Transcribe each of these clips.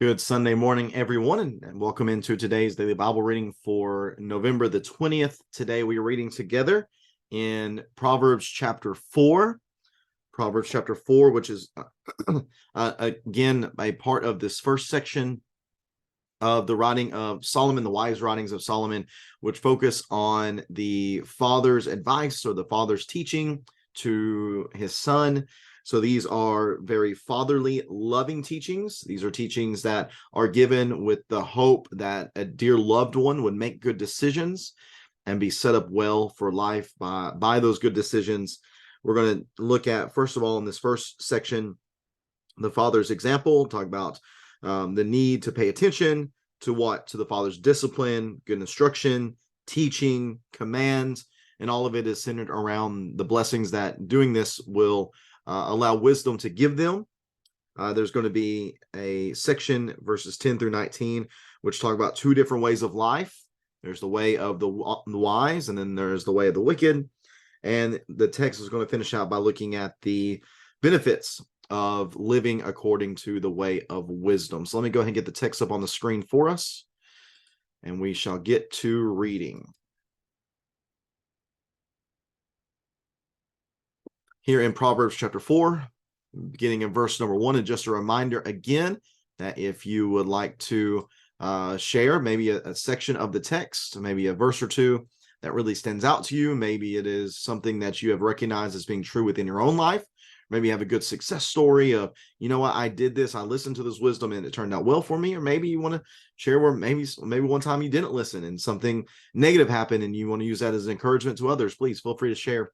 Good Sunday morning, everyone, and welcome into today's daily Bible reading for November the 20th. Today we are reading together in Proverbs chapter 4. Proverbs chapter 4, which is again a part of this first section of the writing of Solomon, the wise writings of Solomon, which focus on the father's advice or the father's teaching to his son. So these are very fatherly, loving teachings. These are teachings that are given with the hope that a dear loved one would make good decisions and be set up well for life by those good decisions. We're going to look at, first of all, in this first section, the father's example, talk about the need to pay attention to what? To the father's discipline, good instruction, teaching, commands, and all of it is centered around the blessings that doing this will allow wisdom to give them. There's going to be a section, verses 10 through 19, which talk about two different ways of life. There's the way of the wise, and then there's the way of the wicked. And the text is going to finish out by looking at the benefits of living according to the way of wisdom. So let me go ahead and get the text up on the screen for us, and we shall get to reading. Here in Proverbs chapter 4, beginning in verse number 1, and just a reminder again that if you would like to share maybe a section of the text, maybe a verse or two that really stands out to you, maybe it is something that you have recognized as being true within your own life. Maybe you have a good success story of, you know what, I did this, I listened to this wisdom and it turned out well for me. Or maybe you want to share where maybe one time you didn't listen and something negative happened and you want to use that as an encouragement to others. Please feel free to share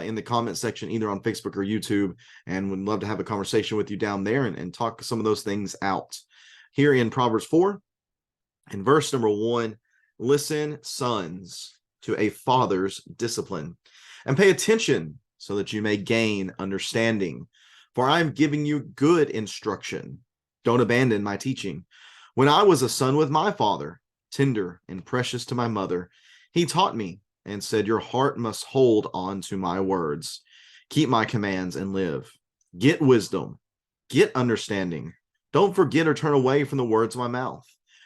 in the comment section, either on Facebook or YouTube, and would love to have a conversation with you down there and talk some of those things out. Here in Proverbs 4, in verse number 1, listen, sons, to a father's discipline, and pay attention so that you may gain understanding. For I am giving you good instruction. Don't abandon my teaching. When I was a son with my father, tender and precious to my mother, he taught me and said, your heart must hold on to my words. Keep my commands and live. Get wisdom. Get understanding. Don't forget or turn away from the words of my mouth.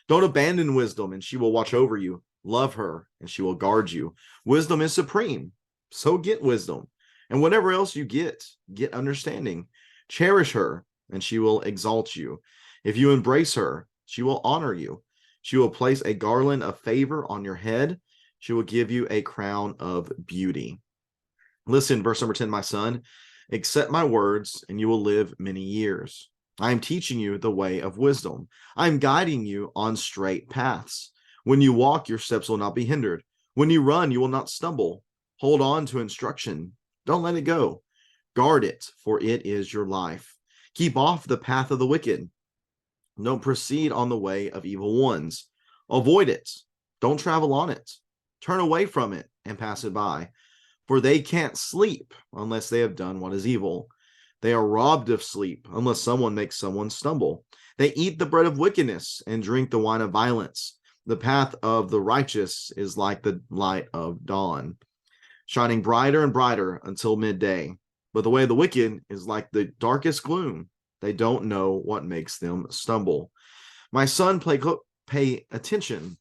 Don't abandon wisdom, and she will watch over you. Love her, and she will guard you. Wisdom is supreme, so get wisdom. And whatever else you get understanding. Cherish her, and she will exalt you. If you embrace her, she will honor you. She will place a garland of favor on your head. She will give you a crown of beauty. Listen, verse number 10, my son, accept my words, and you will live many years. I am teaching you the way of wisdom. I am guiding you on straight paths. When you walk, your steps will not be hindered. When you run, you will not stumble. Hold on to instruction. Don't let it go. Guard it, for it is your life. Keep off the path of the wicked. Don't proceed on the way of evil ones. Avoid it. Don't travel on it. Turn away from it and pass it by. For they can't sleep unless they have done what is evil. They are robbed of sleep unless someone makes someone stumble. They eat the bread of wickedness and drink the wine of violence. The path of the righteous is like the light of dawn, shining brighter and brighter until midday. But the way of the wicked is like the darkest gloom. They don't know what makes them stumble. My son, pay attention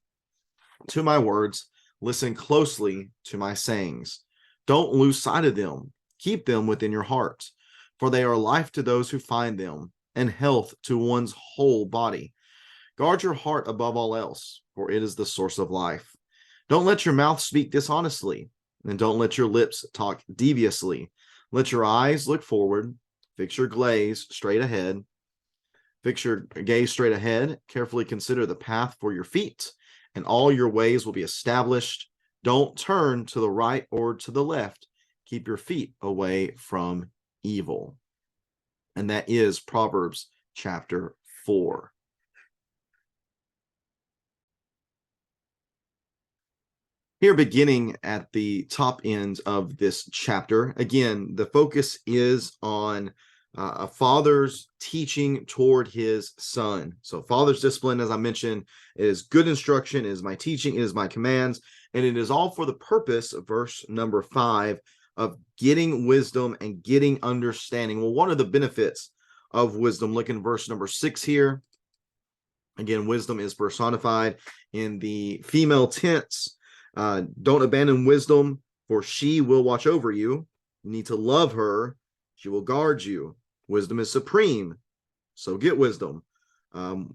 to my words. Listen closely to my sayings. Don't lose sight of them. Keep them within your heart, for they are life to those who find them and health to one's whole body. Guard your heart above all else, for it is the source of life. Don't let your mouth speak dishonestly, and don't let your lips talk deviously. Let your eyes look forward. Fix your gaze straight ahead. Carefully consider the path for your feet, and all your ways will be established. Don't turn to the right or to the left. Keep your feet away from evil. And that is Proverbs chapter 4. Here, beginning at the top end of this chapter, again, the focus is on a father's teaching toward his son. So father's discipline, as I mentioned, is good instruction, is my teaching, is my commands, and it is all for the purpose of verse number 5 of getting wisdom and getting understanding. Well, what are the benefits of wisdom? Look in verse number 6 here. Again, wisdom is personified in the female tense. Don't abandon wisdom, for she will watch over you. You need to love her. She will guard you. Wisdom is supreme, so get wisdom.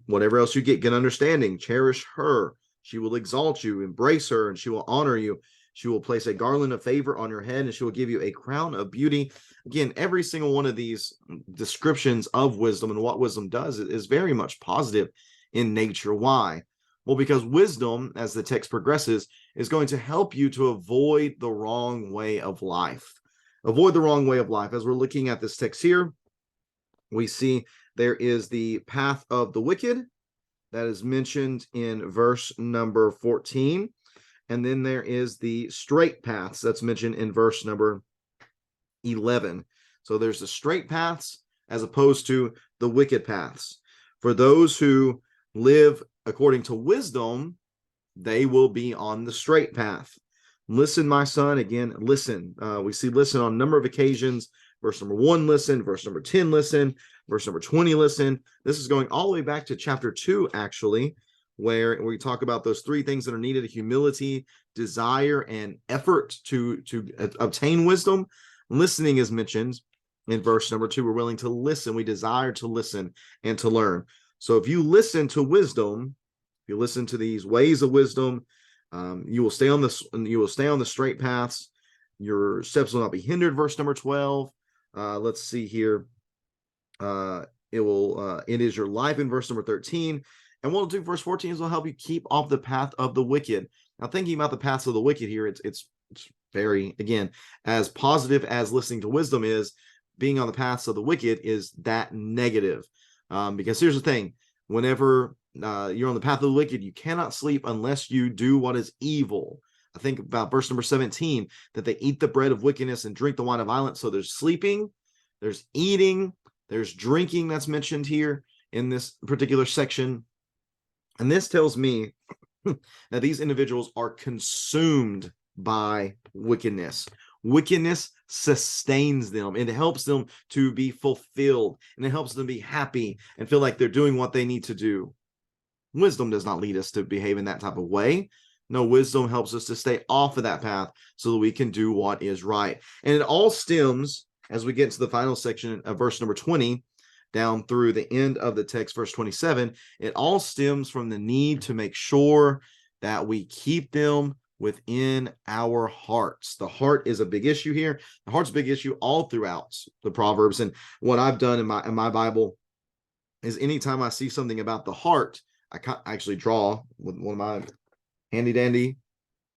Whatever else you get understanding. Cherish her. She will exalt you. Embrace her, and she will honor you. She will place a garland of favor on your head, and she will give you a crown of beauty. Again, every single one of these descriptions of wisdom and what wisdom does is very much positive in nature. Why? Well, because wisdom, as the text progresses, is going to help you to avoid the wrong way of life. Avoid the wrong way of life. As we're looking at this text here, we see there is the path of the wicked that is mentioned in verse number 14. And then there is the straight paths that's mentioned in verse number 11. So there's the straight paths as opposed to the wicked paths. For those who live according to wisdom, they will be on the straight path. Listen, my son. Again, listen. We see listen on a number of occasions. Verse number 1, listen. Verse number 10, listen. Verse number 20, listen. This is going all the way back to chapter 2, actually, where we talk about those 3 things that are needed: humility, desire, and effort to obtain wisdom. Listening is mentioned in verse number 2. We're willing to listen. We desire to listen and to learn. So if you listen to wisdom, if you listen to these ways of wisdom, you will stay on the straight paths. Your steps will not be hindered. Verse number 12. Let's see here. It is your life in verse number 13. And what we'll do, verse 14, is will help you keep off the path of the wicked. Now, thinking about the paths of the wicked here, it's very, again, as positive as listening to wisdom is, being on the paths of the wicked is that negative. Because here's the thing: whenever you're on the path of the wicked, you cannot sleep unless you do what is evil. I think about verse number 17, that they eat the bread of wickedness and drink the wine of violence. So there's sleeping, there's eating, there's drinking that's mentioned here in this particular section. And this tells me that these individuals are consumed by wickedness. Wickedness sustains them. It helps them to be fulfilled, and it helps them be happy and feel like they're doing what they need to do. Wisdom does not lead us to behave in that type of way. No, wisdom helps us to stay off of that path so that we can do what is right. And it all stems, as we get into the final section of verse number 20, down through the end of the text, verse 27, it all stems from the need to make sure that we keep them within our hearts. The heart is a big issue here. The heart's a big issue all throughout the Proverbs. And what I've done in my Bible is anytime I see something about the heart, I actually draw with one of my handy dandy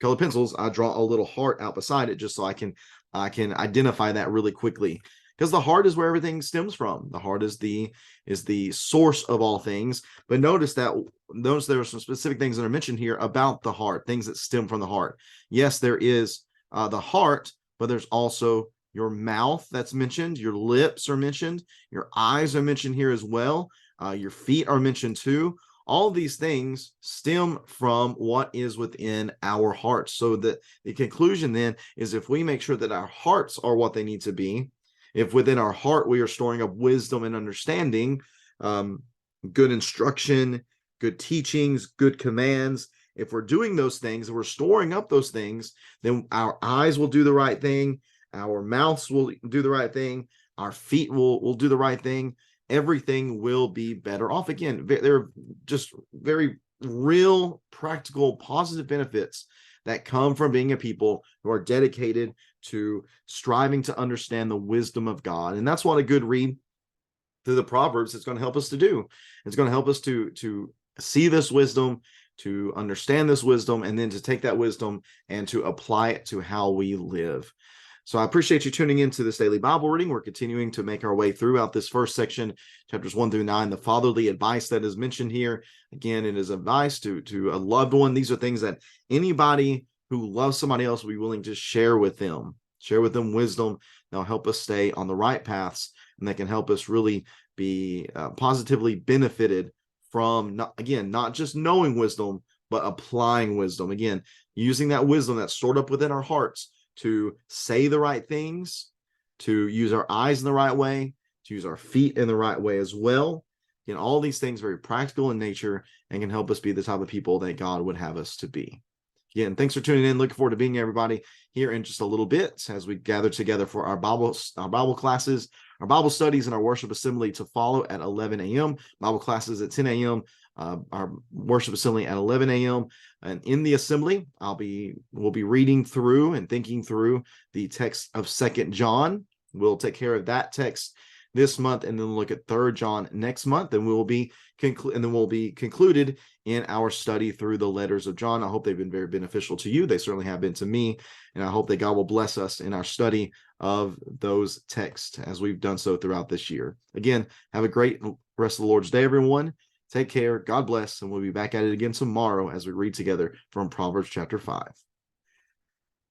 colored pencils. I draw a little heart out beside it just so I can identify that really quickly, because the heart is where everything stems from. The heart is the source of all things. But notice there are some specific things that are mentioned here about the heart, things that stem from the heart. Yes, there is the heart, but there's also your mouth that's mentioned. Your lips are mentioned. Your eyes are mentioned here as well. Your feet are mentioned too. All of these things stem from what is within our hearts. So the conclusion then is, if we make sure that our hearts are what they need to be, if within our heart we are storing up wisdom and understanding, good instruction, good teachings, good commands, if we're doing those things, if we're storing up those things, then our eyes will do the right thing, our mouths will do the right thing, our feet will do the right thing. Everything will be better off. Again, there are just very real, practical, positive benefits that come from being a people who are dedicated to striving to understand the wisdom of God. And that's what a good read through the Proverbs is going to help us to do. It's going to help us to see this wisdom, to understand this wisdom, and then to take that wisdom and to apply it to how we live. So I appreciate you tuning into this daily Bible reading. We're continuing to make our way throughout this first section, chapters 1 through 9, the fatherly advice that is mentioned here. Again, it is advice to a loved one. These are things that anybody who loves somebody else will be willing to share with them. Share with them wisdom. They'll help us stay on the right paths, and they can help us really be positively benefited from, not just knowing wisdom, but applying wisdom. Again, using that wisdom that's stored up within our hearts to say the right things, to use our eyes in the right way, to use our feet in the right way as well, Again, all these things very practical in nature and can help us be the type of people that God would have us to be. Again, thanks for tuning in. Looking forward to being everybody here in just a little bit as we gather together for our Bible classes, our Bible studies, and our worship assembly to follow at 11 a.m. Bible classes at 10 a.m. Our worship assembly at 11 a.m. And in the assembly, we'll be reading through and thinking through the text of 2 John. We'll take care of that text this month, and then look at 3 John next month, and we'll be concluded in our study through the letters of John. I hope they've been very beneficial to you. They certainly have been to me, and I hope that God will bless us in our study of those texts as we've done so throughout this year. Again, have a great rest of the Lord's Day, everyone. Take care. God bless, and we'll be back at it again tomorrow as we read together from Proverbs chapter 5.